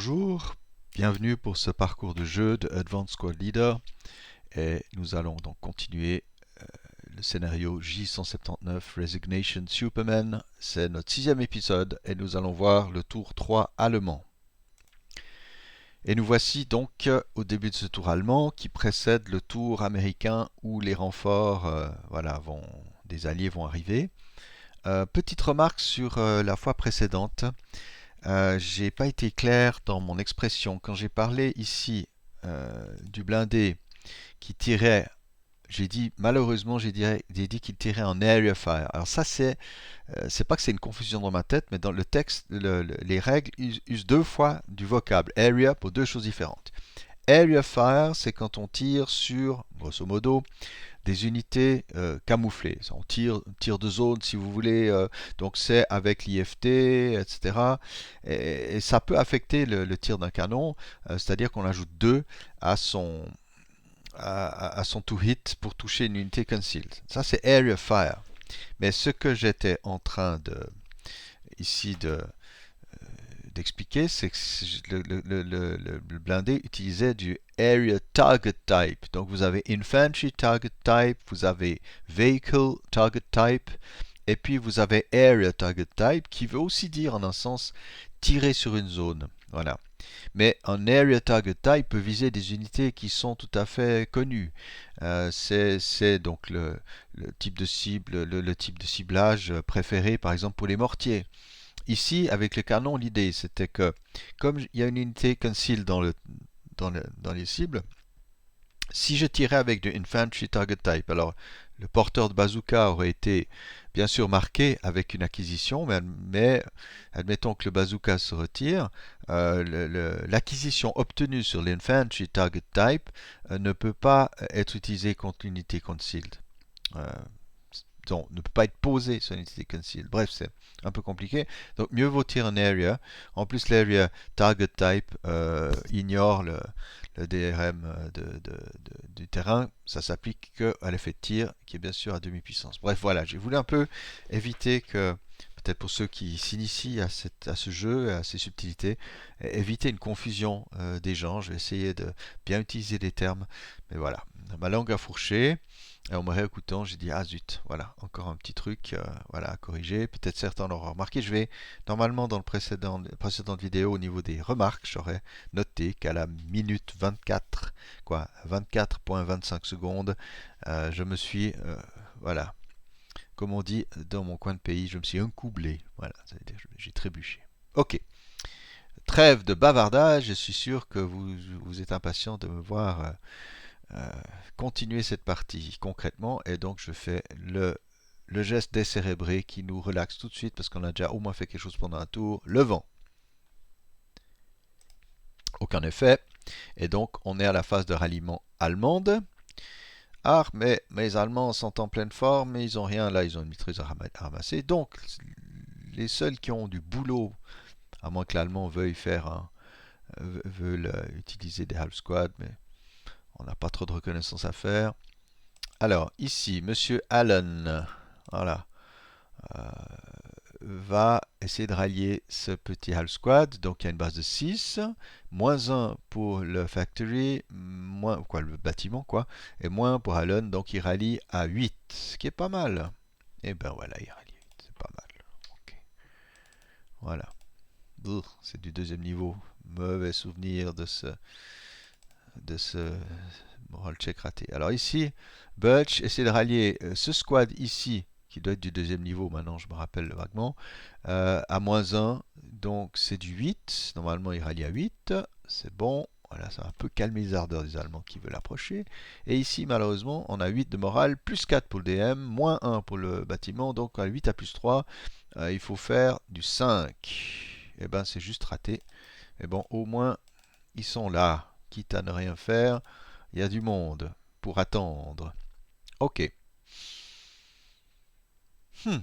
Bonjour, bienvenue pour ce parcours de jeu de Advanced Squad Leader et nous allons donc continuer le scénario J179 Resignation Superman. C'est notre 6e épisode et nous allons voir le tour 3 allemand. Et nous voici donc au début de ce tour allemand qui précède le tour américain où les renforts des alliés vont arriver. Petite remarque sur la fois précédente. J'ai pas été clair dans mon expression. Quand j'ai parlé ici du blindé qui tirait, j'ai dit qu'il tirait en area fire. Alors ça c'est pas que c'est une confusion dans ma tête, mais dans le texte, les règles usent deux fois du vocable area pour deux choses différentes. Area fire, c'est quand on tire sur, grosso modo, des unités camouflées. On tire de zone si vous voulez, donc c'est avec l'IFT, etc. Et ça peut affecter le tir d'un canon, c'est-à-dire qu'on ajoute 2 à son to hit pour toucher une unité concealed. Ça c'est area fire. Mais ce que j'étais en train d'expliquer, c'est que le blindé utilisait du Area Target Type. Donc vous avez Infantry Target Type, vous avez Vehicle Target Type, et puis vous avez Area Target Type, qui veut aussi dire en un sens tirer sur une zone. Voilà. Mais un Area Target Type peut viser des unités qui sont tout à fait connues. C'est donc le type de cible, le type de ciblage préféré par exemple pour les mortiers. Ici, avec le canon, l'idée c'était que, comme il y a une unité concealed dans les cibles, si je tirais avec du Infantry Target Type, alors le porteur de bazooka aurait été bien sûr marqué avec une acquisition, mais admettons que le bazooka se retire, l'acquisition obtenue sur l'Infantry Target Type ne peut pas être utilisée contre l'unité concealed. Euh, donc, ne peut pas être posé sur une unité concealed. Bref, c'est un peu compliqué. Donc, mieux vaut tirer en area. En plus, l'area target type ignore le DRM du terrain. Ça s'applique qu'à l'effet de tir, qui est bien sûr à demi-puissance. Bref, voilà, j'ai voulu un peu éviter que, peut-être pour ceux qui s'initient à ce jeu, à ces subtilités, éviter une confusion des gens. Je vais essayer de bien utiliser les termes. Mais voilà, ma langue a fourché. Et en me réécoutant, j'ai dit ah zut, voilà, encore un petit truc à corriger. Peut-être certains l'auront remarqué. Je vais, normalement, dans la précédente vidéo, au niveau des remarques, j'aurais noté qu'à la minute 24, 24,25 secondes, je me suis, comme on dit dans mon coin de pays, je me suis encoublé. Voilà, ça veut dire j'ai trébuché. Ok, trêve de bavardage. Je suis sûr que vous êtes impatient de me voir continuer cette partie concrètement, et donc je fais le geste décérébré qui nous relaxe tout de suite parce qu'on a déjà au moins fait quelque chose pendant un tour. Le vent, aucun effet, et donc on est à la phase de ralliement allemande. Ah, mais mes Allemands sont en pleine forme, mais ils ont rien là, ils ont une mitrailleuse à ramasser. Donc les seuls qui ont du boulot, à moins que l'Allemand veuille utiliser des half squads, mais on n'a pas trop de reconnaissance à faire. Alors, ici, Monsieur Allen, voilà, euh, va essayer de rallier ce petit half squad. Donc, il y a une base de 6, moins 1 pour le factory, le bâtiment, quoi, et moins pour Allen. Donc, il rallie à 8, ce qui est pas mal. Et ben voilà, il rallie à 8, c'est pas mal. Ok, voilà. C'est du deuxième niveau. Mauvais souvenir de ce moral check raté. Alors ici, Butch essaie de rallier ce squad ici, qui doit être du deuxième niveau maintenant, je me rappelle vaguement, à moins 1. Donc c'est du 8. Normalement, il rallie à 8. C'est bon. Voilà, ça va un peu calmer les ardeurs des Allemands qui veulent approcher. Et ici, malheureusement, on a 8 de morale, plus 4 pour le DM, moins 1 pour le bâtiment. Donc à 8 à plus 3, il faut faire du 5. Et ben c'est juste raté. Mais bon, au moins, ils sont là, quitte à ne rien faire. Il y a du monde pour attendre. Ok. Hmm.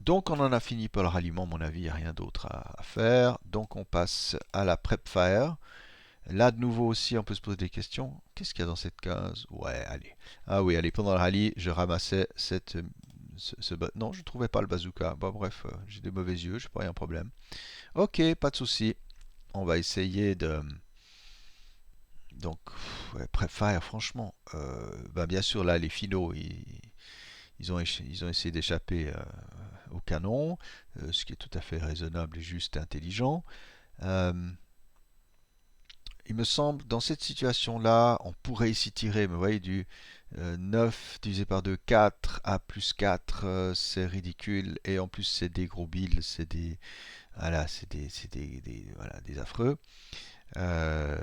Donc on en a fini pour le ralliement, à mon avis, il n'y a rien d'autre à faire. Donc on passe à la prep fire. Là, de nouveau aussi, on peut se poser des questions. Qu'est-ce qu'il y a dans cette case? Ouais, allez. Ah oui, allez, pendant le rallye, je ramassais non, je ne trouvais pas le bazooka. Bon, bref, j'ai des mauvais yeux, je n'ai pas un problème. Ok, pas de souci. on va essayer de... Donc, ouais, Prepfire, franchement, bah, bien sûr, là, les finaux, ils ont essayé d'échapper au canon, ce qui est tout à fait raisonnable et juste et intelligent. Euh, il me semble, dans cette situation-là, on pourrait ici tirer, mais vous voyez, du 9 divisé par 2, 4, A plus 4, c'est ridicule, et en plus, c'est des gros billes, c'est des... Voilà, voilà, des affreux. Euh,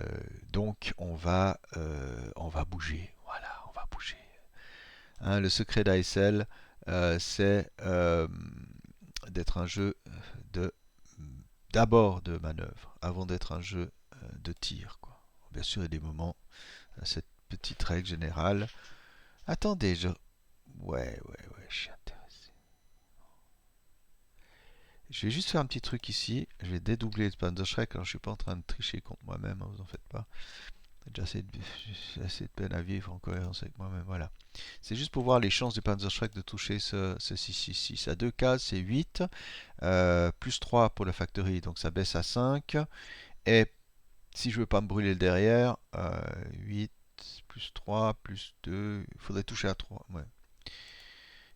donc on va bouger. Voilà, on va bouger. Hein, le secret d'ASL, c'est d'être un jeu de d'abord de manœuvre, avant d'être un jeu de tir, quoi. Bien sûr, il y a des moments, cette petite règle générale. Attendez, ouais, je suis intéressé. Je vais juste faire un petit truc ici. Je vais dédoubler le Panzerschreck. Alors, je suis pas en train de tricher contre moi-même, hein, vous en faites pas. J'ai assez de peine à vivre en cohérence avec moi-même. Voilà. C'est juste pour voir les chances du Panzerschreck de toucher ce 666. À 2 cases, c'est 8. Plus 3 pour la factory, donc ça baisse à 5. Et si je veux pas me brûler le derrière, 8 plus 3 plus 2, il faudrait toucher à 3. Ouais.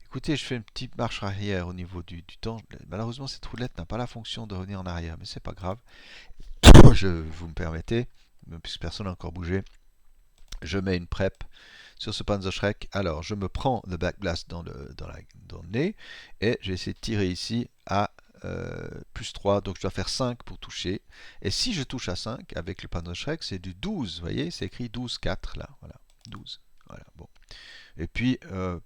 Écoutez, je fais une petite marche arrière au niveau du temps. Malheureusement, cette roulette n'a pas la fonction de revenir en arrière, mais c'est pas grave. Vous me permettez, puisque personne n'a encore bougé. Je mets une prep sur ce Panzerschreck. Alors, je me prends le backblast dans le nez et j'ai essayé de tirer ici à plus 3, donc je dois faire 5 pour toucher. Et si je touche à 5 avec le Panzerschreck, c'est du 12, vous voyez, c'est écrit 12-4 là, voilà, 12. Voilà, bon. Et puis,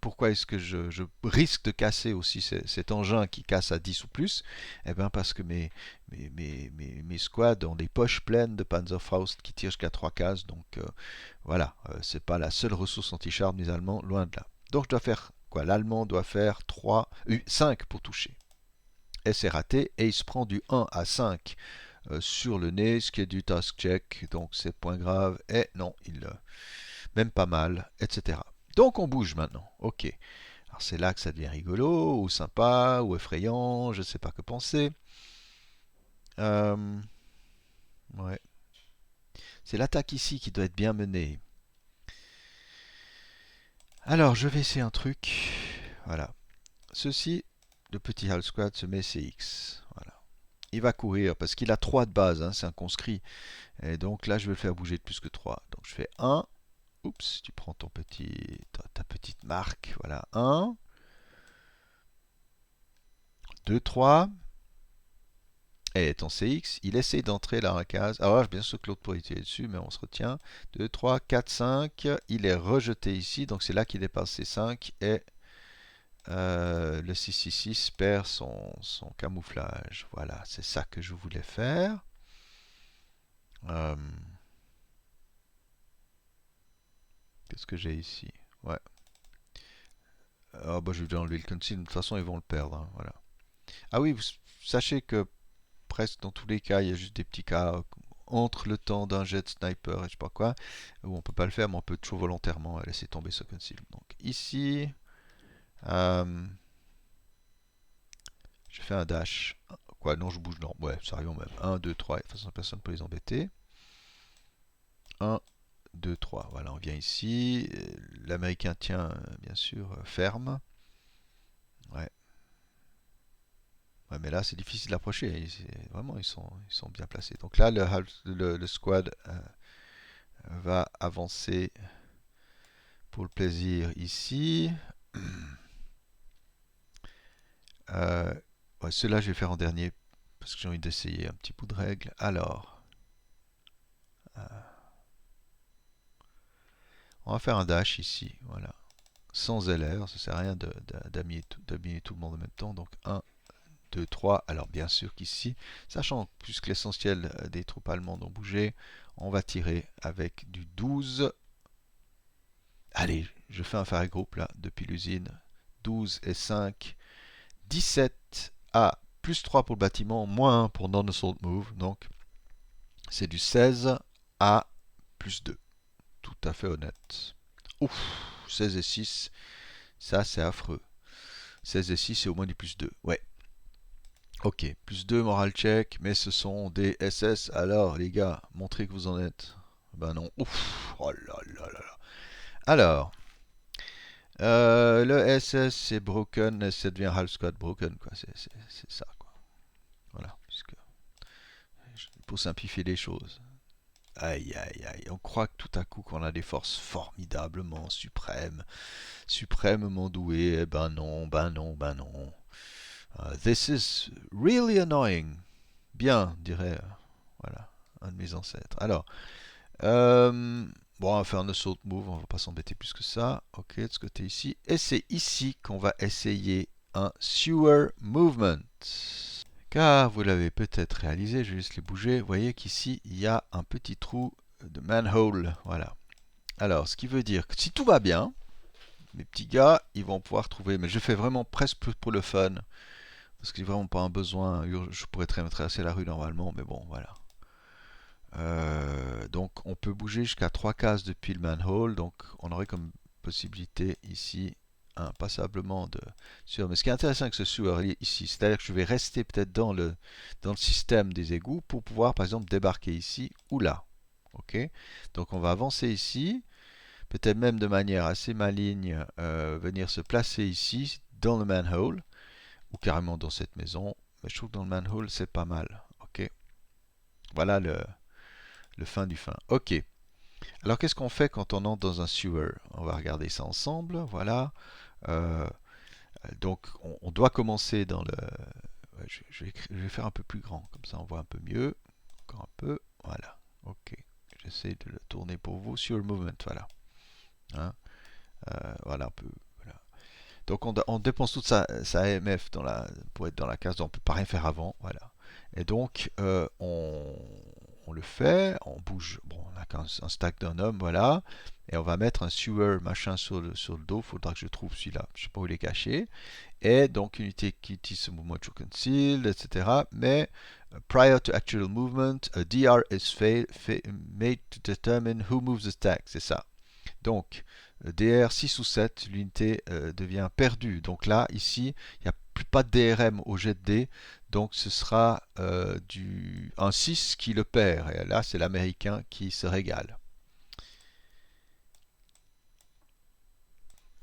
pourquoi est-ce que je risque de casser aussi cet engin qui casse à 10 ou plus? Eh bien, parce que mes squads ont des poches pleines de Panzerfaust qui tirent jusqu'à 3 cases. Donc, voilà, c'est pas la seule ressource anti-char des Allemands, loin de là. Donc, je dois faire quoi? L'Allemand doit faire 5 pour toucher. Et c'est raté. Et il se prend du 1 à 5 sur le nez, ce qui est du task check. Donc, c'est point grave. Et non, même pas mal, etc. Donc on bouge maintenant. Ok. Alors c'est là que ça devient rigolo, ou sympa, ou effrayant, je ne sais pas que penser. Euh, ouais. C'est l'attaque ici qui doit être bien menée. Alors je vais essayer un truc. Voilà. Ceci, le petit Hal Squad se met CX. Voilà. Il va courir parce qu'il a 3 de base, hein, c'est un conscrit. Et donc là je vais le faire bouger de plus que 3. Donc je fais 1. Oups, tu prends ta petite marque. Voilà. 1, 2, 3. Et ton CX, il essaie d'entrer dans la case. Alors, bien sûr que l'autre pourrait tirer dessus, mais on se retient. 2, 3, 4, 5. Il est rejeté ici, donc c'est là qu'il dépasse ses 5. Et le 666 perd son camouflage. Voilà, c'est ça que je voulais faire. Euh, Qu'est-ce que j'ai ici? Ouais. Ah bah je vais enlever le conceal. De toute façon, ils vont le perdre, hein, voilà. Ah oui, sachez que presque dans tous les cas, il y a juste des petits cas entre le temps d'un jet de sniper et je sais pas quoi, où on peut pas le faire, mais on peut toujours volontairement laisser tomber ce conceal. Donc ici, euh, je fais un dash. Quoi, non, je bouge, non, ouais, ça arrive même. 1, 2, 3, de toute façon, personne ne peut les embêter. 1, 2, 3, voilà, on vient ici. L'américain tient, bien sûr, ferme. Ouais. Ouais, mais là, c'est difficile d'approcher. Vraiment, ils sont bien placés. Donc là, le squad va avancer pour le plaisir ici. Ouais, ceux-là, je vais faire en dernier parce que j'ai envie d'essayer un petit bout de règle. Alors, euh, on va faire un dash ici. Voilà. Sans LR, ça sert à rien d'habiller tout le monde en même temps. Donc 1, 2, 3. Alors bien sûr qu'ici, sachant plus que l'essentiel des troupes allemandes ont bougé, on va tirer avec du 12. Allez, je fais un fire group là, depuis l'usine. 12 et 5. 17 à plus 3 pour le bâtiment, moins 1 pour non-assault move. Donc c'est du 16 à plus 2. Tout à fait honnête. Ouf, 16 et 6, ça c'est affreux. 16 et 6 c'est au moins du plus 2. Ouais. Ok, plus 2 moral check, mais ce sont des SS. Alors, les gars, montrez que vous en êtes. Ben non. Ouf, oh là là là là. Alors, le SS c'est broken, et ça devient half squad broken, quoi. C'est ça, quoi. Voilà, puisque pour simplifier les choses. Aïe, aïe, aïe. On croit que tout à coup qu'on a des forces formidablement suprêmes, suprêmement douées. Eh ben non, ben non, ben non. This is really annoying. Bien, dirait voilà, un de mes ancêtres. Alors, bon, on va faire un assault move, on va pas s'embêter plus que ça. Ok, de ce côté ici. Et c'est ici qu'on va essayer un sewer movement. Car vous l'avez peut-être réalisé, je vais juste les bouger. Vous voyez qu'ici, il y a un petit trou de manhole. Voilà. Alors, ce qui veut dire que si tout va bien, mes petits gars, ils vont pouvoir trouver. Mais je fais vraiment presque plus pour le fun. Parce que j'ai vraiment pas un besoin. Je pourrais traverser la rue normalement, mais bon, voilà. Donc on peut bouger jusqu'à 3 cases depuis le manhole, donc on aurait comme possibilité ici passablement de sewer. Mais ce qui est intéressant avec ce sewer ici, c'est-à-dire que je vais rester peut-être dans le système des égouts pour pouvoir par exemple débarquer ici ou là. Ok, donc on va avancer ici, peut-être même de manière assez maligne, venir se placer ici dans le manhole ou carrément dans cette maison. Mais je trouve que dans le manhole c'est pas mal. Ok, voilà le fin du fin. Ok. Alors qu'est-ce qu'on fait quand on entre dans un sewer? On va regarder ça ensemble. Voilà. Euh, donc on doit commencer dans le. Ouais, je vais faire un peu plus grand, comme ça on voit un peu mieux. Encore un peu. Voilà. Ok. J'essaie de le tourner pour vous. Sewer movement. Voilà. Hein, voilà un peu. Voilà. Donc on dépense toute sa AMF pour être dans la case, donc on ne peut pas rien faire avant. Voilà. Et donc on le fait, on bouge, bon, on a qu'un stack d'un homme, voilà, et on va mettre un sewer machin sur le dos, il faudra que je trouve celui-là, je ne sais pas où il est caché, et donc unité qui utilise ce mouvement to conceal, etc. Mais prior to actual movement, a DR is made to determine who moves the stack, c'est ça. Donc, DR 6 ou 7, l'unité devient perdue. Donc là, ici, il n'y a plus pas de DRM au jet de dés. Donc ce sera un 6 qui le perd. Et là, c'est l'américain qui se régale.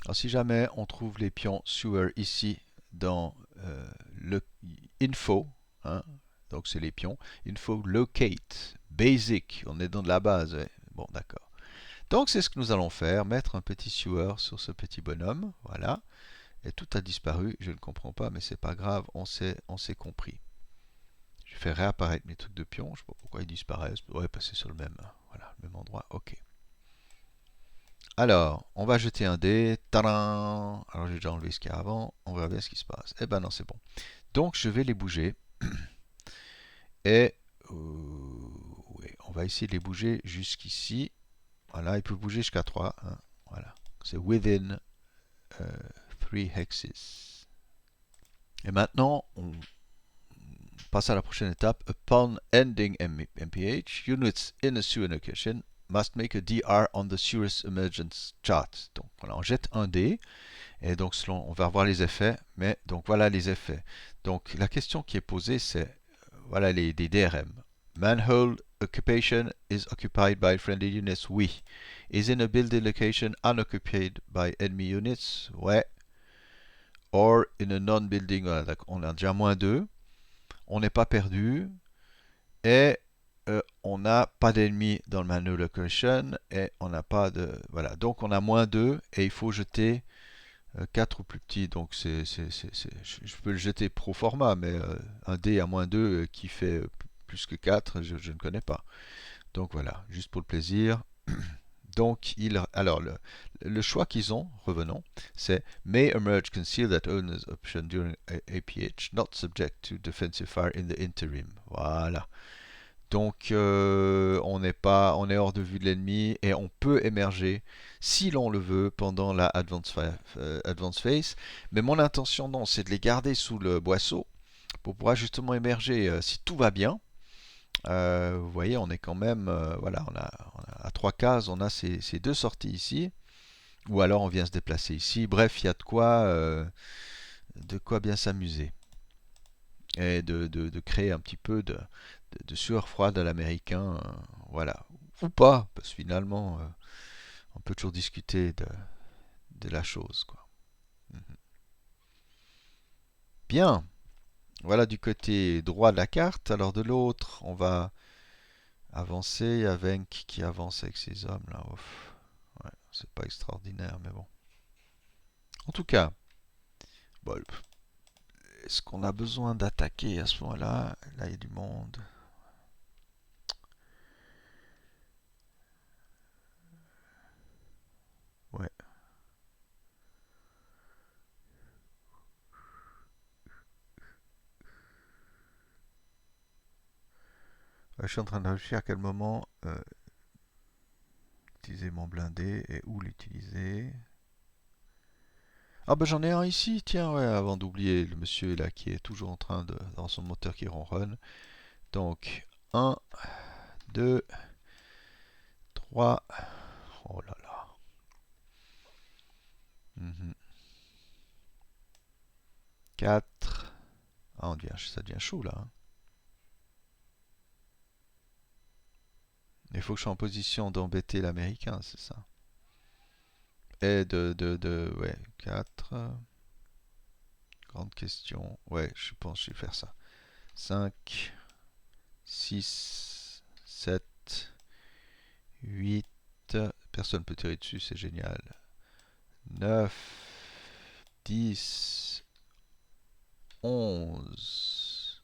Alors si jamais on trouve les pions sewer ici dans le info, hein, donc c'est les pions, info locate, basic, on est dans de la base. Ouais. Bon, d'accord. Donc c'est ce que nous allons faire, mettre un petit sewer sur ce petit bonhomme, voilà, et tout a disparu, je ne comprends pas, mais c'est pas grave, on s'est compris. Je fais réapparaître mes trucs de pion, je ne sais pas pourquoi ils disparaissent, ouais, passer sur le même, voilà, le même endroit, ok. Alors, on va jeter un dé, tadam. Alors j'ai déjà enlevé ce qu'il y a avant, on verra bien ce qui se passe. Eh ben non, c'est bon. Donc je vais les bouger, et ouais, on va essayer de les bouger jusqu'ici. Voilà, il peut bouger jusqu'à 3. Hein, voilà, c'est within 3 hexes. Et maintenant, on passe à la prochaine étape. Upon ending MPH, units in a sewer location must make a DR on the sewer's emergence chart. Donc voilà, on jette un dé et donc selon, on va voir les effets. Mais donc voilà les effets. Donc la question qui est posée, c'est voilà les DRM. Manhole occupation is occupied by friendly units. Oui. Is in a building location unoccupied by enemy units. Ouais. Or in a non-building. Voilà, on a déjà moins 2. On n'est pas perdu. Et on n'a pas d'ennemis dans le manual location. Et on n'a pas de. Voilà. Donc on a moins 2. Et il faut jeter 4 ou plus petit. Donc je peux le jeter pro forma. Mais un dé à moins 2 qui fait plus que 4, je ne connais pas. Donc voilà. Juste pour le plaisir. Donc, alors le choix qu'ils ont, revenons, c'est May emerge concealed at owner's option during APH, not subject to defensive fire in the interim. Voilà. Donc, on est hors de vue de l'ennemi et on peut émerger, si l'on le veut, pendant la advance phase. Mais mon intention, non, c'est de les garder sous le boisseau pour pouvoir justement émerger si tout va bien. Vous voyez, on est quand même, voilà, à 3 cases, on a ces deux sorties ici, ou alors on vient se déplacer ici. Bref, il y a de quoi bien s'amuser. et de créer un petit peu de sueur froide à l'américain, voilà. Ou pas, parce que finalement, on peut toujours discuter de la chose, quoi. Mhm. Bien, voilà du côté droit de la carte. Alors de l'autre, on va avancer. Il y a Venk qui avance avec ses hommes là. Ouf. Ouais, c'est pas extraordinaire, mais bon. En tout cas, bon, est-ce qu'on a besoin d'attaquer à ce moment-là? Là, il y a du monde. Ouais. Je suis en train de réfléchir à quel moment utiliser mon blindé et où l'utiliser. Ah bah j'en ai un ici, tiens, ouais, avant d'oublier le monsieur là qui est toujours en train de dans son moteur qui ronronne. Donc un, 2, 3. Oh là là. Mhm. 4. Ah, ça devient chaud là, hein. Il faut que je sois en position d'embêter l'américain, c'est ça. Et ouais, 4. Grande question. Ouais, je pense que je vais faire ça. 5, 6, 7, 8. Personne ne peut tirer dessus, c'est génial. 9, 10, 11.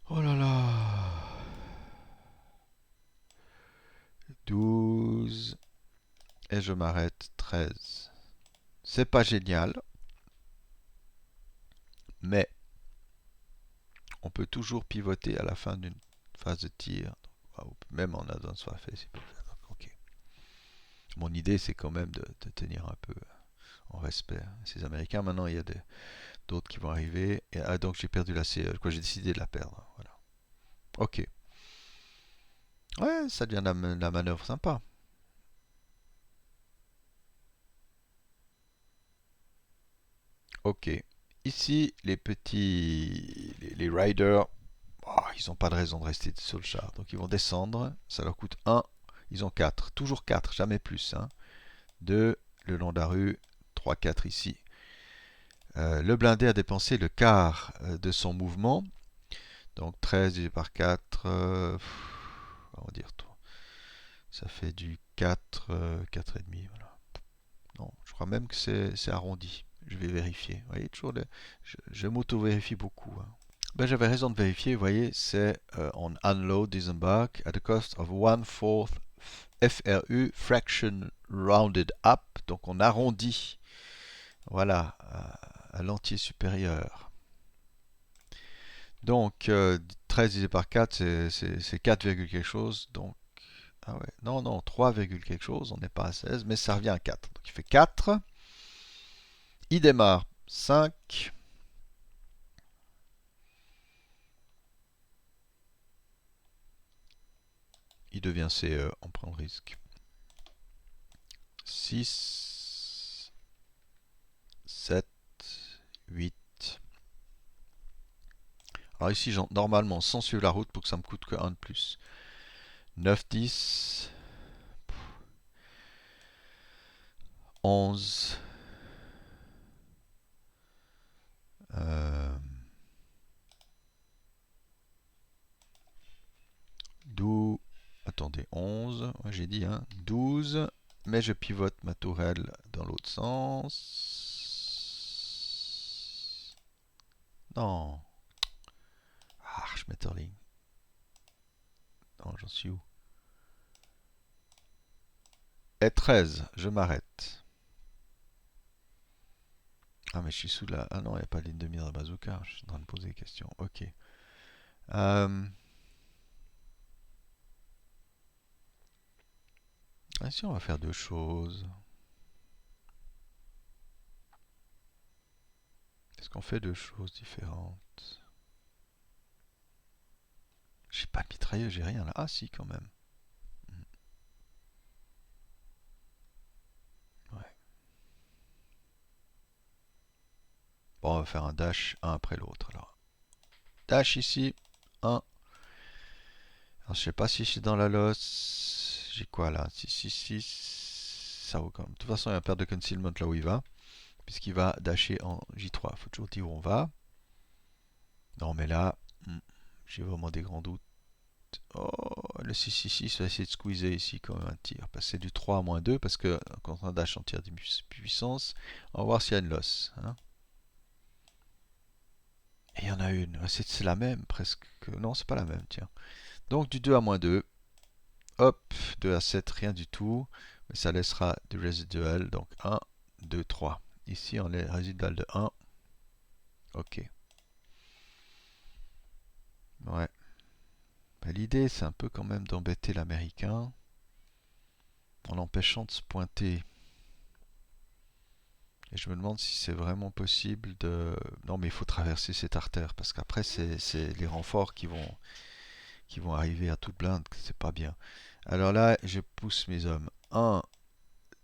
Oh là là. 12. Et je m'arrête. 13. C'est pas génial, mais on peut toujours pivoter à la fin d'une phase de tir. Même en advance phase. Ok. Mon idée, c'est quand même de tenir un peu en respect ces Américains. Maintenant, il y a d'autres qui vont arriver. Et, ah, donc j'ai perdu la CE. Quoi, j'ai décidé de la perdre. Voilà. Ok. Ouais, ça devient la manœuvre sympa. Ok. Ici, les petits, les riders, oh, ils n'ont pas de raison de rester sur le char. Donc ils vont descendre. Ça leur coûte un. Ils ont 4. Toujours 4, jamais plus, hein. 2 le long de la rue. 3, 4 ici. Le blindé a dépensé le quart de son mouvement. Donc 13 divisé par 4, on va dire tout. Ça fait du 4, 4,5. Voilà. Non, je crois même que c'est arrondi. Je vais vérifier. Vous voyez, toujours je m'auto-vérifie beaucoup, hein. Ben, j'avais raison de vérifier, vous voyez, c'est on unload, disembark at the cost of 1/4 FRU, fraction rounded up. Donc on arrondit, voilà, à l'entier supérieur. Donc 13 divisé par 4, c'est 4, quelque chose. Donc, ah ouais, non, non, 3, quelque chose. On n'est pas à 16, mais ça revient à 4. Donc il fait 4. Il démarre 5. Il devient CE, on prend le risque. 6, 7, 8. Alors ici, normalement, sans suivre la route pour que ça me coûte que 1 de plus. 9, 10, 11, 12, attendez, 11, ouais, j'ai dit, hein, 12, mais je pivote ma tourelle dans l'autre sens. Non. Ah, Schmetterling. Non, j'en suis où? Et 13, je m'arrête. Ah, mais je suis sous la. Ah non, il n'y a pas de ligne de mire de bazooka. Je suis en train de poser des questions. Ok. Euh... Si on va faire deux choses. Est-ce qu'on fait deux choses différentes? J'ai pas de mitrailleuse, j'ai rien là. Ah si, quand même. Ouais. Bon, on va faire un dash, un après l'autre. Alors, dash ici, 1. Alors, je sais pas si je suis dans la loss. J'ai quoi là? 6, 6, 6. Ça vaut quand même. De toute façon, il y a un paire de concealment là où il va. Puisqu'il va dasher en J3. Faut toujours dire où on va. Non, mais là, j'ai vraiment des grands doutes. Oh, le 6, 6, 6 va essayer de squeezer ici quand même un tir. Passer du 3 à moins 2 parce que quand on dash, on tire des puissances. On va voir s'il y a une loss. Hein. Et il y en a une. C'est la même presque. Non, c'est pas la même, tiens. Donc du 2 à moins 2. Hop, 2 à 7, rien du tout. Mais ça laissera du résiduel. Donc 1, 2, 3. Ici, on est résiduel de 1. Ok. Ouais. Bah, l'idée, c'est un peu quand même d'embêter l'américain en l'empêchant de se pointer. Et je me demande si c'est vraiment possible de... Non, mais il faut traverser cette artère, parce qu'après, c'est les renforts qui vont arriver à toute blinde, c'est pas bien. Alors là, je pousse mes hommes. 1,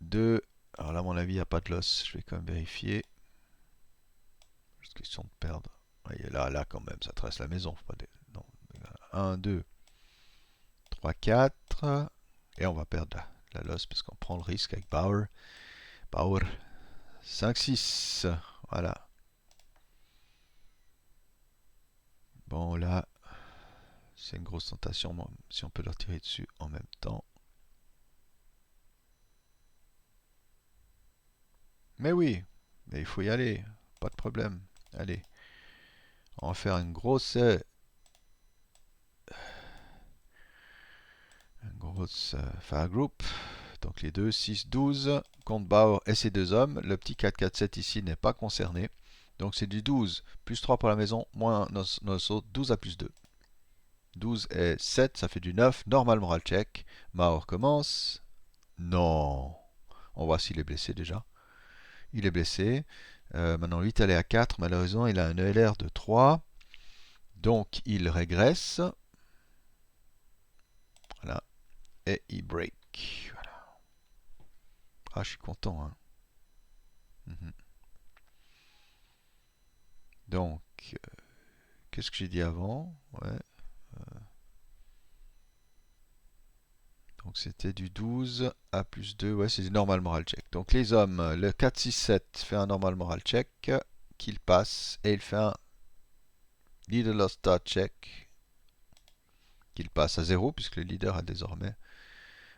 2... Alors là, à mon avis, il n'y a pas de loss. Je vais quand même vérifier. Juste question de perdre. Ouais, là, quand même, ça trace la maison. Faut pas non. 1, 2, 3, 4. Et on va perdre la loss, parce qu'on prend le risque avec Bauer. Bauer. 5, 6. Voilà. Bon, là, c'est une grosse tentation, si on peut leur tirer dessus en même temps. Mais oui, mais il faut y aller, pas de problème. Allez, on va faire une grosse fire group. Donc les deux, 6, 12, contre Bauer et ses deux hommes. Le petit 4, 4, 7 ici n'est pas concerné. Donc c'est du 12, plus 3 pour la maison, moins nos autres, 12 à plus 2. 12 et 7, ça fait du 9. Normal moral check. Mauer commence. Non. On voit s'il est blessé déjà. Il est blessé. Maintenant, 8 allait à 4. Malheureusement, il a un ELR de 3. Donc, il régresse. Voilà. Et il break. Voilà. Ah, je suis content. Hein. Donc, qu'est-ce que j'ai dit avant? Ouais. Donc, c'était du 12 à plus 2. Ouais, c'est du normal moral check. Donc, les hommes, le 4, 6, 7 fait un normal moral check. Qu'il passe. Et il fait un leader lost start check. Qu'il passe à 0, puisque le leader a désormais...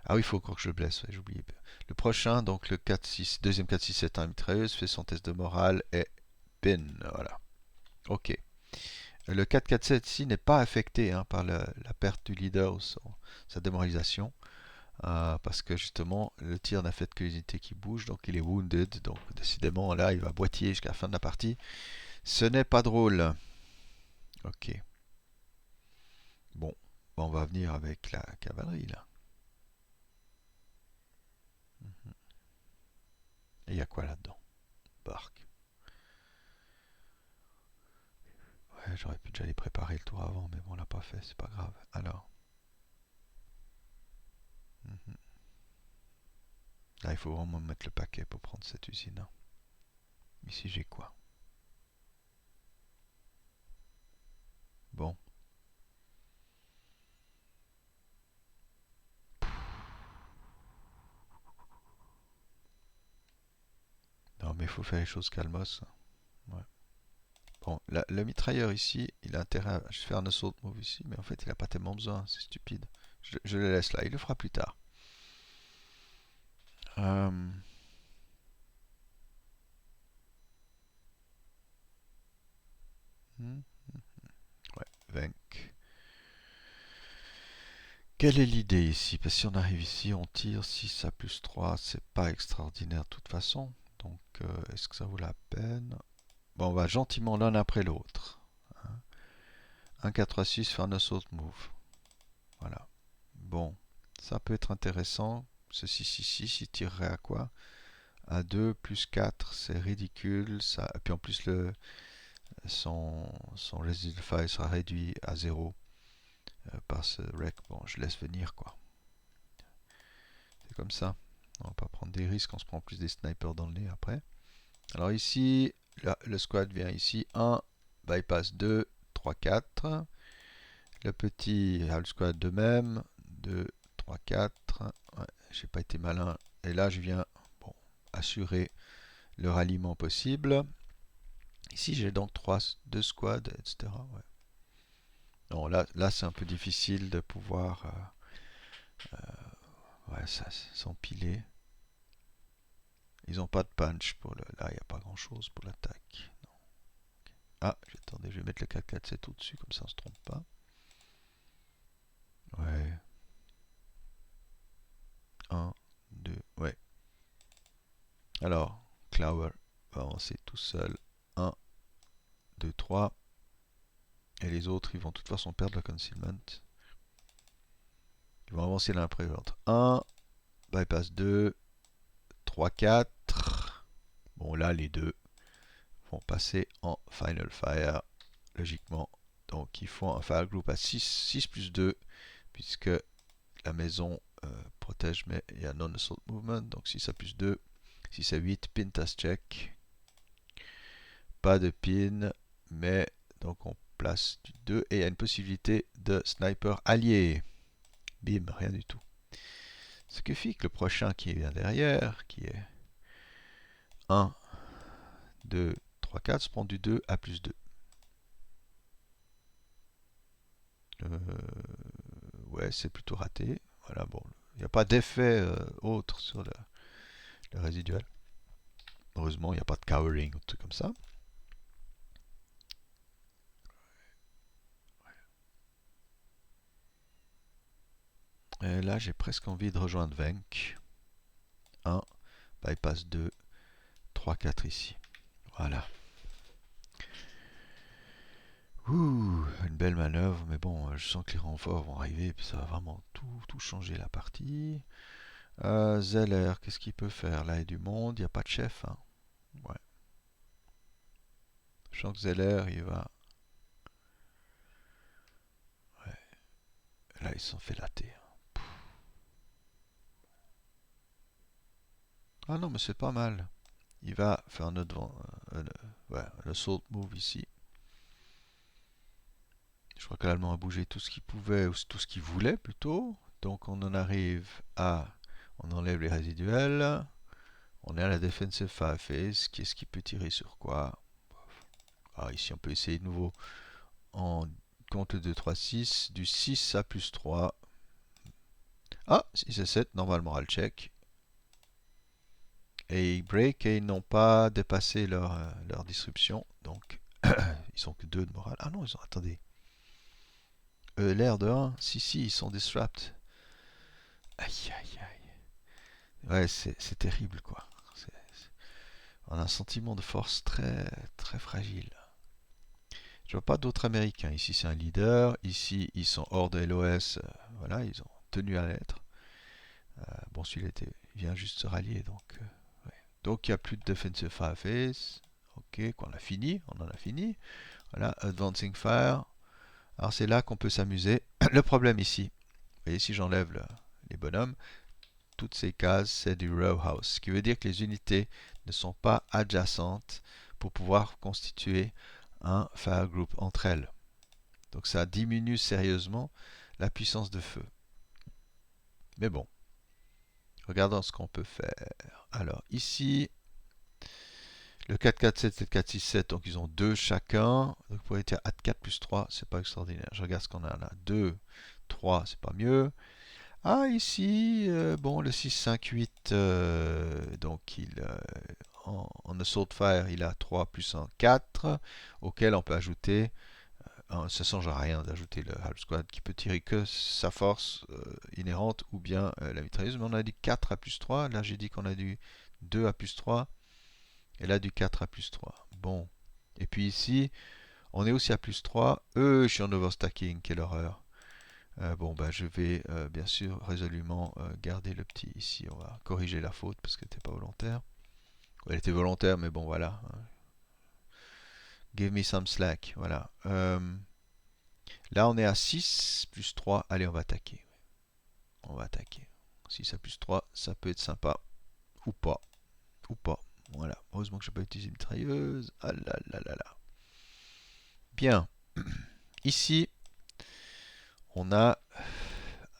Ah oui, il faut encore que je le blesse, ouais, j'ai oublié. Le prochain, donc le 4-6, deuxième 4-6-7 en mitrailleuse, fait son test de morale et pin. Voilà. Ok. Le 4-4-7 ici n'est pas affecté hein, par la perte du leader ou sa démoralisation. Parce que justement, le tir n'a fait que les unités qui bougent, donc il est wounded. Donc décidément, là, il va boitiller jusqu'à la fin de la partie. Ce n'est pas drôle. Ok. Bon, on va venir avec la cavalerie là. Et il y a quoi là-dedans? Barque. Ouais, j'aurais pu déjà les préparer le tour avant, mais bon, on l'a pas fait, c'est pas grave. Alors. Là, il faut vraiment mettre le paquet pour prendre cette usine. Ici, j'ai quoi? Bon. Non, mais il faut faire les choses calmos. Ouais. Bon, le mitrailleur ici, il a intérêt à faire un assault move ici, mais en fait, il a pas tellement besoin, c'est stupide. Je le laisse là, il le fera plus tard. Euh, Ouais, Venk. Quelle est l'idée ici? Parce que si on arrive ici, on tire 6 à plus 3, c'est pas extraordinaire de toute façon. Donc, est-ce que ça vaut la peine? Bon, on va gentiment l'un après l'autre. 1, 4, 3, 6, faire un assault move. Voilà. Bon, ça peut être intéressant. Ce 6, 6, 6, il tirerait à quoi? À 2 plus 4, c'est ridicule. Ça... Et puis en plus, son residual fire sera réduit à 0 par ce rec. Bon, je laisse venir quoi. C'est comme ça. On va pas prendre des risques, on se prend plus des snipers dans le nez après. Alors ici, là, le squad vient ici. 1, bypass 2, 3, 4. Le petit half squad de même. 2, 3, 4. Ouais, j'ai pas été malin. Et là, je viens assurer le ralliement possible. Ici, j'ai donc 2 squads, etc. Ouais. Non, là c'est un peu difficile de pouvoir ouais, s'empiler. Ils n'ont pas de punch pour le. Là, il n'y a pas grand chose pour l'attaque. Ah, attendez, je vais mettre le 4-4-7 au-dessus, comme ça on ne se trompe pas. Ouais. 1, 2, ouais. Alors, Clower va avancer tout seul. 1, 2, 3. Et les autres, ils vont de toute façon perdre le concealment. Ils vont avancer l'un après l'autre. 1, bypass 2, 3, 4. Bon, là, les deux vont passer en Final Fire, logiquement. Donc, ils font un Fire Group à 6 plus 2, puisque la maison protège, mais il y a Non-Assault Movement. Donc, 6 à plus 2, 6 à 8, pin task check. Pas de pin, mais donc on place du 2 et il y a une possibilité de sniper allié. Bim, rien du tout. Ce que fait que le prochain qui vient derrière, qui est 1, 2, 3, 4, se prend du 2 à plus 2. Ouais, c'est plutôt raté. Voilà, bon, il n'y a pas d'effet autre sur le résiduel. Heureusement, il n'y a pas de cowering ou truc comme ça. Et là, j'ai presque envie de rejoindre Venk. 1, bypass 2, 3, 4 ici. Voilà. Ouh, une belle manœuvre, mais bon, je sens que les renforts vont arriver, puis ça va vraiment tout changer la partie. Zeller, qu'est-ce qu'il peut faire? Là, il y a du monde, il n'y a pas de chef. Hein. Ouais. Je sens que Zeller, il va. Ouais. Là, ils se sont fait latter. Ah non, mais c'est pas mal. Il va faire un autre ouais, un assault move ici. Je crois que l'Allemand a bougé tout ce qu'il pouvait, ou tout ce qu'il voulait plutôt. Donc on en arrive à. On enlève les résiduels. On est à la defensive phase. Qu'est-ce qui peut tirer sur quoi? Ah, ici on peut essayer de nouveau en compte 2, 3, 6. Du 6 à plus 3. Ah, 6 et 7, normalement à le check. Et ils break et ils n'ont pas dépassé leur disruption. Donc ils sont que 2 de morale. Ah non, ils ont. Attendez. L'air de 1. Si, ils sont disrupt. Aïe, aïe, aïe. Ouais, c'est terrible quoi. On a un sentiment de force très, très fragile. Je vois pas d'autres Américains. Ici, c'est un leader. Ici, ils sont hors de LOS. Voilà, ils ont tenu à l'être. Bon, celui-là il vient juste se rallier. Ouais. Donc, il n'y a plus de defensive phase. Ok, qu'on a fini. On en a fini. Voilà, advancing fire. Alors, c'est là qu'on peut s'amuser. Le problème ici, vous voyez, si j'enlève les bonhommes, toutes ces cases, c'est du row house. Ce qui veut dire que les unités ne sont pas adjacentes pour pouvoir constituer un fire group entre elles. Donc ça diminue sérieusement la puissance de feu. Mais bon, regardons ce qu'on peut faire. Alors ici, le 4-4-7 et le 4-6-7, donc ils ont 2 chacun. Donc pour être à 4 plus 3, c'est pas extraordinaire. Je regarde ce qu'on a là. 2, 3, c'est pas mieux. Ah, ici, bon, le 6-5-8, donc en assault fire, il a 3 plus 1, 4, auquel on peut ajouter. Ça ne change à rien d'ajouter le half squad qui peut tirer que sa force inhérente ou bien la mitrailleuse. Mais on a dit 4 à plus 3. Là, j'ai dit qu'on a du 2 à plus 3. Et là, du 4 à plus 3. Bon. Et puis ici, on est aussi à plus 3. Je suis en overstacking. Quelle horreur. Bon, bah, je vais bien sûr résolument garder le petit ici. On va corriger la faute parce qu'elle n'était pas volontaire. Elle était volontaire, mais bon, voilà. Give me some slack. Voilà. Là, on est à 6 plus 3. Allez, on va attaquer. On va attaquer. 6 à plus 3, ça peut être sympa. Ou pas. Ou pas. Voilà. Heureusement que je n'ai pas utilisé une mitrailleuse. Ah là là là là. Bien. Ici, on a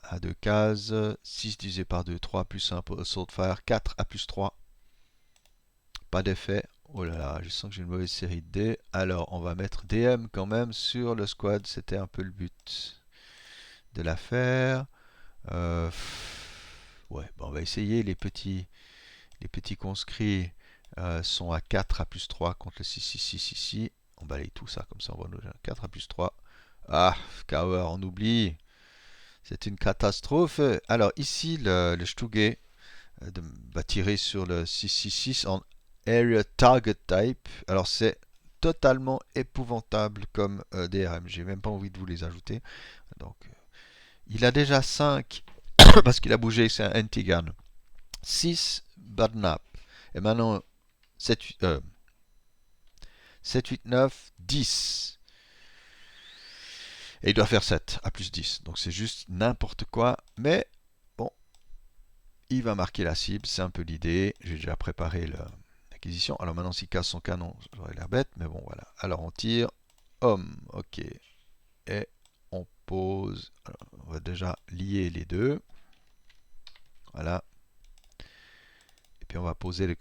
à deux cases, 6 divisé par 2, 3 plus 1 pour Assault Fire, 4 à plus 3. Pas d'effet. Oh là là, je sens que j'ai une mauvaise série de dés. Alors, on va mettre DM quand même sur le squad. C'était un peu le but de l'affaire. Ouais, bon, on va essayer. Les petits conscrits sont à 4 à plus 3 contre le 6, 6, 6 ici. On balaye tout ça, comme ça on va nous 4 à plus 3. Ah, Cower, on oublie. C'est une catastrophe. Alors ici, le Stuge va tirer sur le 666 en Area Target Type. Alors c'est totalement épouvantable comme DRM. J'ai même pas envie de vous les ajouter. Donc il a déjà 5 parce qu'il a bougé, c'est un anti-gun. 6 Badnap. Et maintenant 7, 8, 9, 10. Et il doit faire 7 à plus 10. Donc c'est juste n'importe quoi. Mais bon, il va marquer la cible. C'est un peu l'idée. J'ai déjà préparé l'acquisition. Alors maintenant, s'il casse son canon, j'aurais l'air bête. Mais bon, voilà. Alors on tire. Homme. Ok. Et on pose. Alors, on va déjà lier les deux. Voilà. Et puis on va poser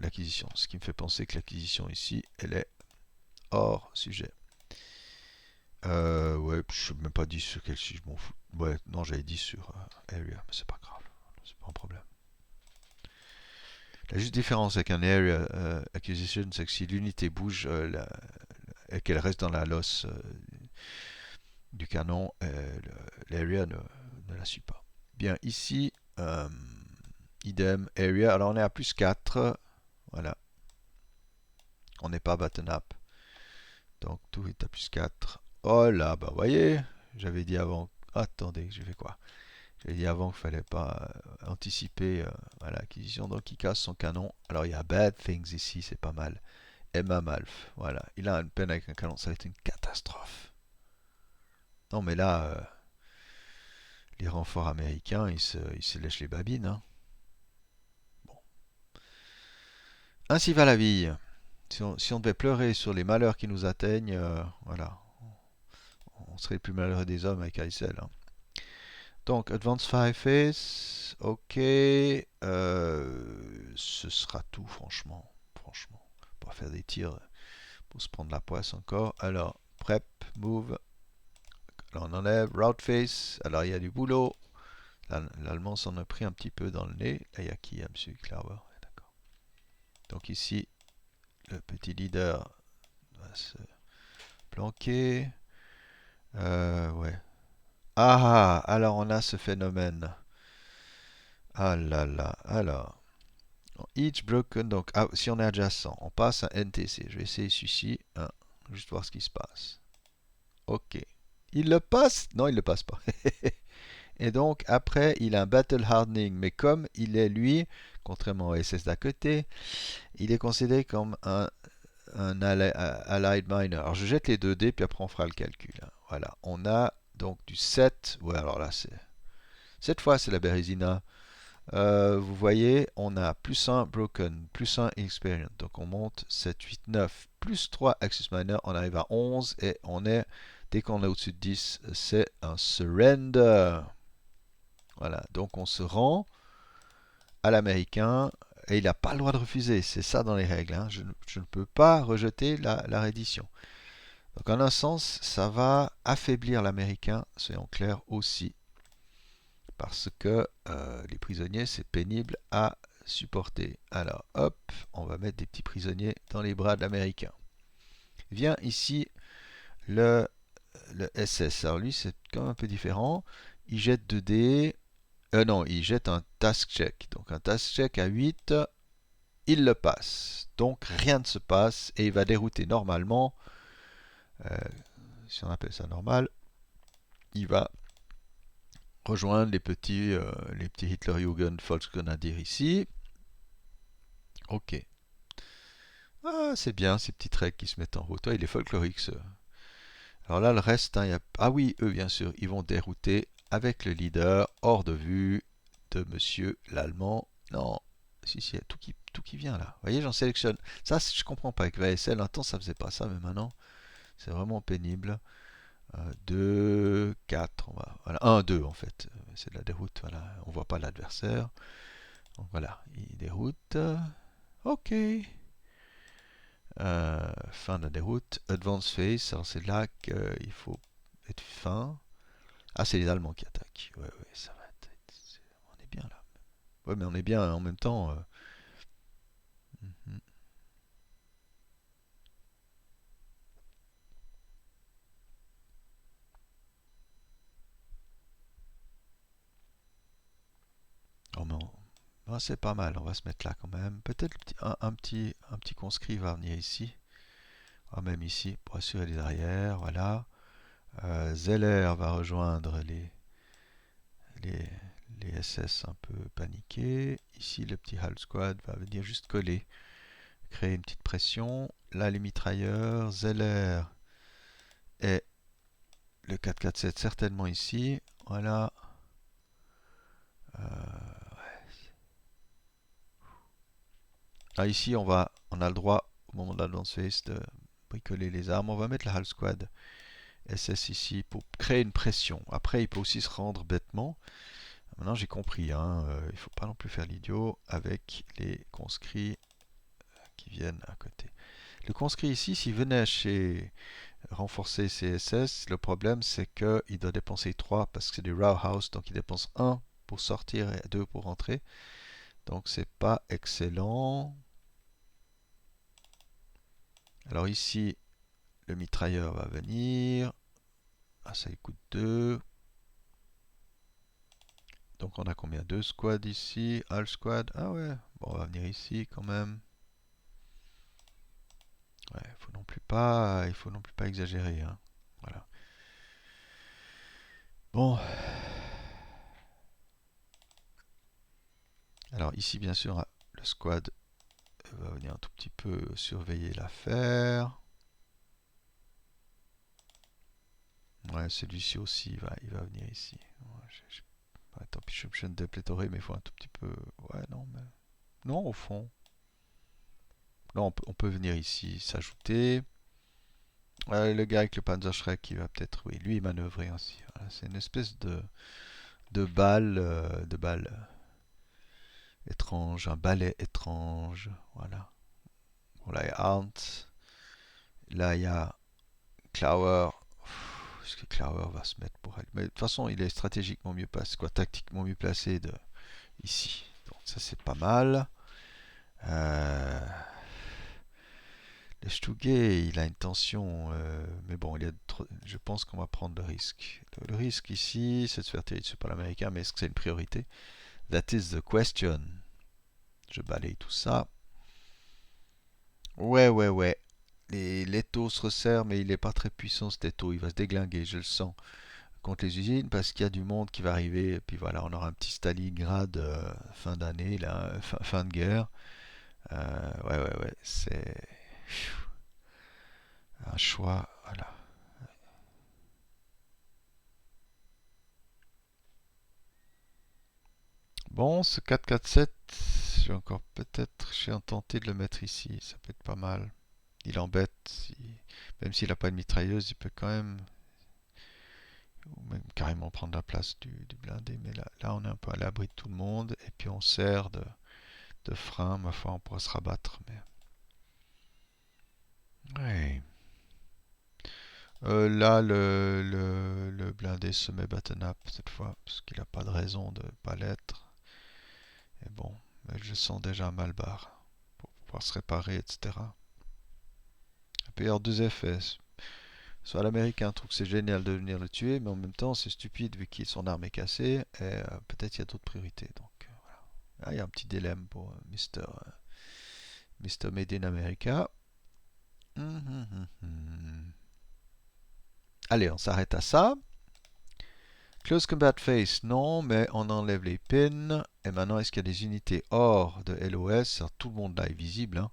l'acquisition. Ce qui me fait penser que l'acquisition ici, elle est hors sujet. Ouais, je n'ai même pas dit sur quel site, je m'en fous. Ouais, non, j'avais dit sur Area, mais c'est pas grave, c'est pas un problème. La juste différence avec un Area Acquisition, c'est que si l'unité bouge et qu'elle reste dans la losse du canon, l'Area ne la suit pas. Bien, ici, idem, Area, alors on est à plus 4, voilà. On n'est pas button up. Donc tout est à plus 4. Oh là, bah voyez, j'avais dit avant. Attendez, j'ai fait quoi? J'avais dit avant qu'il fallait pas anticiper à l'acquisition. Donc il casse son canon. Alors il y a Bad Things ici, c'est pas mal. Emma Malf, voilà. Il a une peine avec un canon, ça va être une catastrophe. Non mais là, les renforts américains, ils se lèchent les babines. Hein. Bon. Ainsi va la vie. Si on devait pleurer sur les malheurs qui nous atteignent, voilà, on serait le plus malheureux des hommes avec Aicel. Hein. Donc, Advanced Fire Phase, ok. Ce sera tout, franchement. Franchement. On va faire des tirs pour se prendre la poisse encore. Alors, Prep, Move. Alors, on enlève. Route Face. Alors, il y a du boulot. L'allemand s'en a pris un petit peu dans le nez. Là, il y a qui? M. Klauber. D'accord. Donc, ici, le petit leader va se planquer. Ouais. Ah, alors on a ce phénomène. Ah là là, alors. Each broken, donc si on est adjacent, on passe à NTC. Je vais essayer celui-ci, hein, juste voir ce qui se passe. Ok. Il le passe? Non, il ne le passe pas. Et donc, après, il a un battle hardening. Mais comme il est, lui, contrairement au SS d'à côté, il est considéré comme un allied miner. Alors, je jette les 2 dés, puis après, on fera le calcul. Hein. Voilà. On a donc du 7. Ouais, alors là, c'est. Cette fois, c'est la Bérésina. Vous voyez, on a plus 1 broken, plus 1 experience. Donc on monte 7, 8, 9, plus 3 access minor, on arrive à 11 et on est, dès qu'on est au-dessus de 10, c'est un surrender. Voilà, donc on se rend à l'américain et il n'a pas le droit de refuser. C'est ça dans les règles. Hein. Je ne peux pas rejeter la reddition. Donc en un sens, ça va affaiblir l'américain, soyons clairs aussi. Parce que les prisonniers, c'est pénible à supporter. Alors, hop, on va mettre des petits prisonniers dans les bras de l'Américain. Vient ici le SS. Alors lui, c'est quand même un peu différent. Il jette 2 dés. Non, il jette un task check. Donc un task check à 8, il le passe. Donc rien ne se passe et il va dérouter normalement, si on appelle ça normal, il va rejoindre les petits Hitlerjugend Volksgrenadier ici. Ok. Ah, c'est bien ces petits traits qui se mettent en route. Toi, il est folklorique ce. Alors là, le reste, hein, ah oui, eux, bien sûr, ils vont dérouter avec le leader hors de vue de monsieur l'Allemand. Non, si, tout tout qui vient là. Vous voyez, j'en sélectionne. Ça, je comprends pas. Avec VSL, un temps, ça faisait pas ça, mais maintenant, c'est vraiment pénible. 2, 4, voilà, 1, 2 en fait. C'est de la déroute, voilà. On voit pas l'adversaire. Donc voilà, il déroute. Ok. Fin de la déroute. Advance phase, alors c'est là qu'il faut être fin. Ah, c'est les Allemands qui attaquent. Ouais, ouais, ça va être. On est bien là. Ouais, mais on est bien en même temps. Mhm. Oh, mais c'est pas mal, on va se mettre là quand même. Peut-être un petit conscrit va venir ici. Ah, même ici, pour assurer les arrières, voilà. Zeller va rejoindre les, les SS un peu paniqués. Ici, le petit Hal Squad va venir juste coller, créer une petite pression. Là, les mitrailleurs. Zeller et le 447 certainement ici. Voilà. Ah, ici, on a le droit, au moment de l'advance phase, de bricoler les armes. On va mettre la Hal Squad SS ici pour créer une pression. Après, il peut aussi se rendre bêtement. Maintenant, j'ai compris, hein, il ne faut pas non plus faire l'idiot avec les conscrits qui viennent à côté. Le conscrit ici, s'il venait chez renforcer ses SS, le problème c'est qu'il doit dépenser 3 parce que c'est du row house, donc il dépense 1 pour sortir et 2 pour rentrer. Donc c'est pas excellent. Alors ici, le mitrailleur va venir. Ah, ça il coûte 2. Donc on a combien? 2 squads ici. All squad. Ah ouais. Bon, on va venir ici quand même. Ouais, il faut non plus pas exagérer, hein. Voilà. Bon. Alors ici, bien sûr, le squad va venir un tout petit peu surveiller l'affaire. Ouais, celui-ci aussi, il va venir ici. Ouais, ouais, tant pis, je ne déplétorer, mais il faut un tout petit peu. Ouais, non, mais. Non, au fond. Non, on peut venir ici s'ajouter. Le gars avec le Panzerschreck, qui va peut-être, oui, lui, manœuvrer ainsi. Voilà, c'est une espèce de balle étrange, un balai étrange. Voilà. Bon, là, il y a Arndt. Là, il y a Klauer. Est-ce que Klauer va se mettre pour elle? Mais de toute façon, il est stratégiquement mieux placé, quoi, tactiquement mieux placé ici. Donc ça, c'est pas mal. Euh, le Stugé, il a une tension, mais bon, je pense qu'on va prendre le risque. Le risque ici, c'est de se faire tirer dessus par l'américain, mais est-ce que c'est une priorité? That is the question. Je balaye tout ça. Ouais, ouais, ouais. L'étau se resserre, mais il n'est pas très puissant cet étau. Il va se déglinguer, je le sens, contre les usines, parce qu'il y a du monde qui va arriver. Et puis voilà, on aura un petit Stalingrad fin d'année, là, fin de guerre. Ouais, ouais, ouais. C'est un choix. Voilà. Bon, ce 4-4-7, j'ai tenté de le mettre ici. Ça peut être pas mal. Il embête. Même s'il n'a pas de mitrailleuse, il peut quand même ou même carrément prendre la place du blindé. Mais là, on est un peu à l'abri de tout le monde. Et puis on sert de frein. Ma foi, on pourra se rabattre. Mais ouais. Là, le blindé se met button up cette fois, parce qu'il n'a pas de raison de ne pas l'être. Et bon, mais je sens déjà mal barre pour pouvoir se réparer, etc. Il peut y avoir deux effets. Soit l'américain trouve que c'est génial de venir le tuer, mais en même temps c'est stupide vu que son arme est cassée, et peut-être il y a d'autres priorités. Donc voilà. Ah, il y a un petit dilemme pour Mr. Made in America. Allez, on s'arrête à ça. Close Combat Phase, non, mais on enlève les pins. Et maintenant, est-ce qu'il y a des unités hors de LOS? Alors, tout le monde là est visible, hein.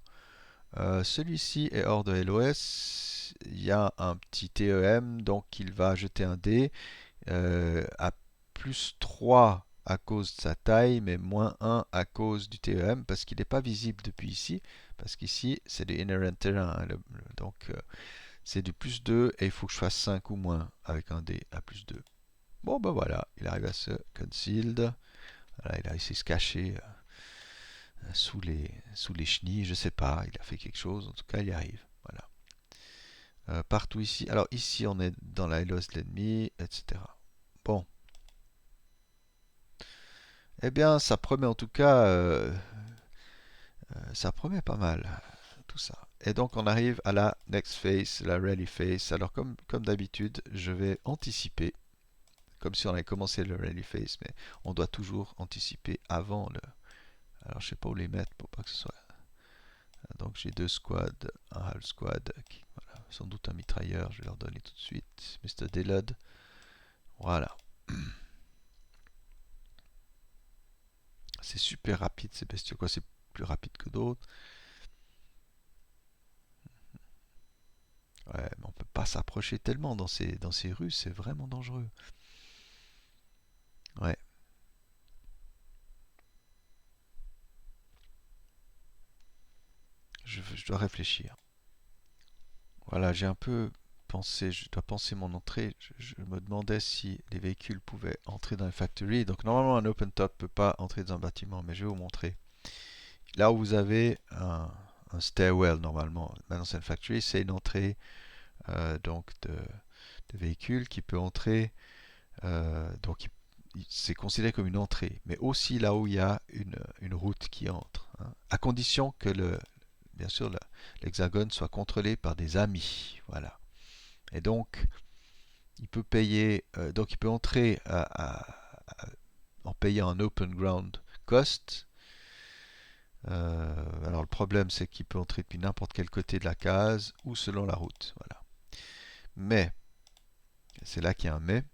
Celui-ci est hors de LOS. Il y a un petit TEM, donc il va jeter un dé à plus 3 à cause de sa taille, mais moins 1 à cause du TEM, parce qu'il n'est pas visible depuis ici, parce qu'ici c'est du inherent terrain, hein, donc c'est du plus 2 et il faut que je fasse 5 ou moins avec un D à plus 2. Bon ben voilà, il arrive à se concealed, voilà, il a essayé de se cacher sous les chenilles, je sais pas, il a fait quelque chose, en tout cas il y arrive, voilà. Partout ici, alors ici on est dans la hellos de l'ennemi, etc. Bon, eh bien ça promet en tout cas, ça promet pas mal, tout ça. Et donc on arrive à la next phase, la rally phase. Alors comme d'habitude, je vais anticiper, comme si on avait commencé le rally phase, mais on doit toujours anticiper avant le. Alors je sais pas où les mettre pour pas que ce soit. Donc j'ai deux squads, un half squad, voilà, sans doute un mitrailleur, je vais leur donner tout de suite. Mr. Delud, voilà. C'est super rapide ces bestioles, quoi, c'est plus rapide que d'autres. Ouais, mais on peut pas s'approcher tellement dans ces rues, c'est vraiment dangereux. Ouais, je dois réfléchir. Voilà, j'ai un peu pensé, je dois penser mon entrée. Je me demandais si les véhicules pouvaient entrer dans les factories. Donc normalement un open top peut pas entrer dans un bâtiment, mais je vais vous montrer. Là où vous avez un stairwell normalement, maintenant c'est une factory, c'est une entrée donc de véhicules qui peut entrer, donc c'est considéré comme une entrée, mais aussi là où il y a une route qui entre, hein, à condition que bien sûr l'hexagone soit contrôlé par des amis, voilà. Et donc il peut payer, donc il peut entrer en payant un open ground cost. Alors le problème c'est qu'il peut entrer depuis n'importe quel côté de la case ou selon la route, voilà. Mais c'est là qu'il y a un mais.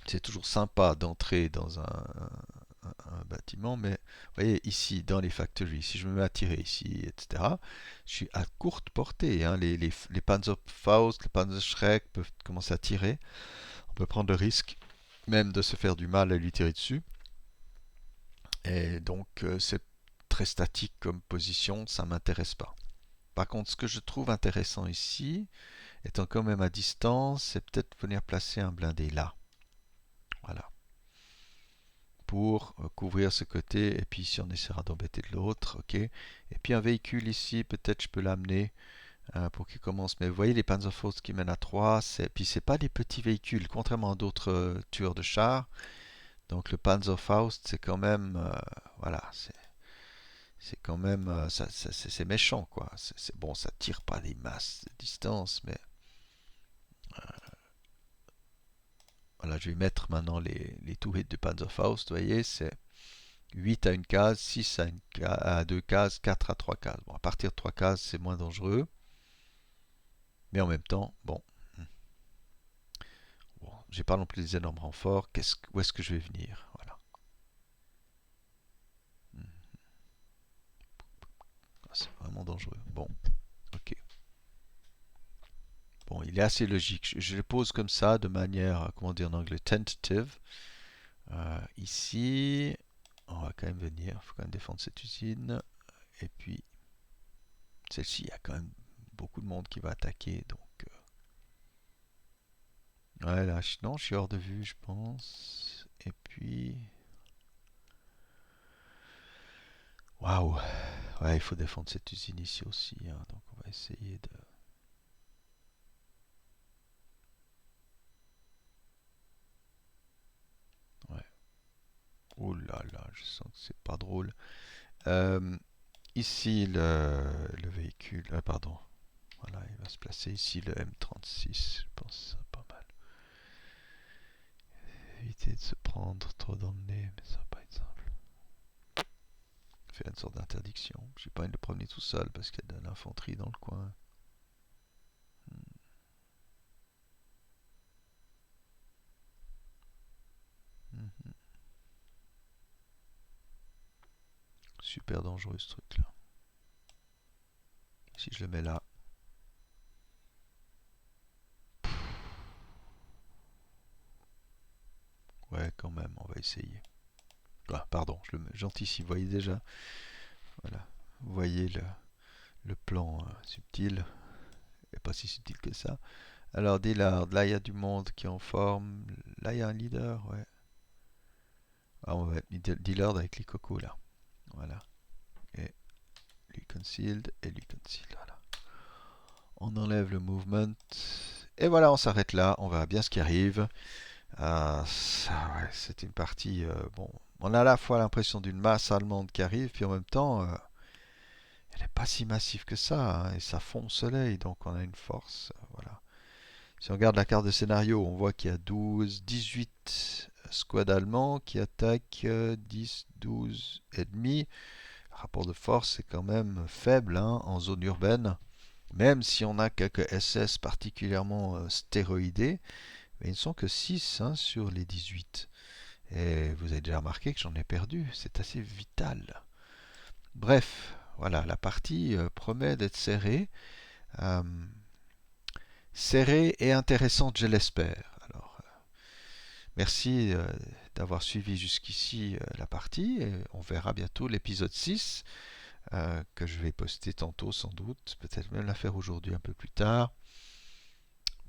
C'est toujours sympa d'entrer dans un bâtiment, mais vous voyez ici dans les factories, si je me mets à tirer ici, etc., je suis à courte portée, hein. Les Panzerfaust, les Panzerschreck peuvent commencer à tirer. On peut prendre le risque même de se faire du mal à lui tirer dessus. Et donc c'est très statique comme position, ça m'intéresse pas. Par contre, ce que je trouve intéressant ici, étant quand même à distance, c'est peut-être venir placer un blindé là. Voilà. Pour couvrir ce côté, et puis ici on essaiera d'embêter de l'autre, ok. Et puis un véhicule ici, peut-être je peux l'amener pour qu'il commence. Mais vous voyez les Panzerfaust qui mènent à 3, puis c'est pas des petits véhicules, contrairement à d'autres tueurs de chars. Donc le Panzerfaust, c'est quand même, voilà, c'est quand même, c'est méchant quoi. Bon, ça tire pas des masses de distance, mais voilà, je vais mettre maintenant les two hits de Panzerfaust. Vous voyez, c'est 8 à une case, 6 à deux cases, 4 à 3 cases. Bon, à partir de 3 cases, c'est moins dangereux. Mais en même temps, bon, j'ai pas non plus des énormes renforts. Où est-ce que je vais venir? Voilà. C'est vraiment dangereux. Bon, ok. Bon, il est assez logique. Je le pose comme ça, de manière, comment dire en anglais, tentative. Ici, on va quand même venir. Il faut quand même défendre cette usine. Et puis, celle-ci, il y a quand même beaucoup de monde qui va attaquer. Donc, ouais, là, non, je suis hors de vue, je pense. Et puis, waouh. Ouais, il faut défendre cette usine ici aussi, hein. Donc, on va essayer de. Ouais. Oh là là, je sens que c'est pas drôle. Euh, Ici, le véhicule. Pardon. Voilà, il va se placer ici, le M36. Je pense que ça pas mal. Éviter de se prendre trop dans le nez, mais ça va pas être simple. Faire une sorte d'interdiction. J'ai pas envie de le promener tout seul parce qu'il y a de l'infanterie dans le coin. Mhm. Super dangereux ce truc là. Si je le mets là. Ouais, quand même, on va essayer. Ah, pardon, j'anticipe, vous voyez déjà. Voilà, vous voyez le plan subtil, et pas si subtil que ça. Alors, Dillard, là il y a du monde qui est en forme. Là il y a un leader, ouais. Ah, on va mettre Dillard avec les cocos là. Voilà. Et lui concealed et lui concealed. Voilà. On enlève le movement. Et voilà, on s'arrête là. On verra bien ce qui arrive. Ouais, c'est une partie. Bon, on a à la fois l'impression d'une masse allemande qui arrive, puis en même temps, elle n'est pas si massive que ça, hein, et ça fond au soleil, donc on a une force. Voilà. Si on regarde la carte de scénario, on voit qu'il y a 12, 18 squads allemands qui attaquent 10, 12 et demi. Le rapport de force est quand même faible hein, en zone urbaine, même si on a quelques SS particulièrement stéroïdés, mais ils ne sont que 6 hein, sur les 18. Et vous avez déjà remarqué que j'en ai perdu, c'est assez vital. Bref, voilà, la partie promet d'être serrée. Euh, Serrée et intéressante, je l'espère. Alors, merci d'avoir suivi jusqu'ici la partie. Et on verra bientôt l'épisode 6 que je vais poster tantôt sans doute. Peut-être même la faire aujourd'hui un peu plus tard.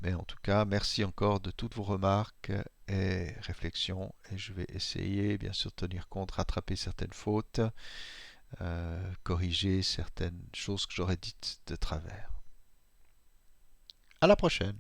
Mais en tout cas, merci encore de toutes vos remarques et réflexions. Et je vais essayer, bien sûr, de tenir compte, rattraper certaines fautes, corriger certaines choses que j'aurais dites de travers. À la prochaine!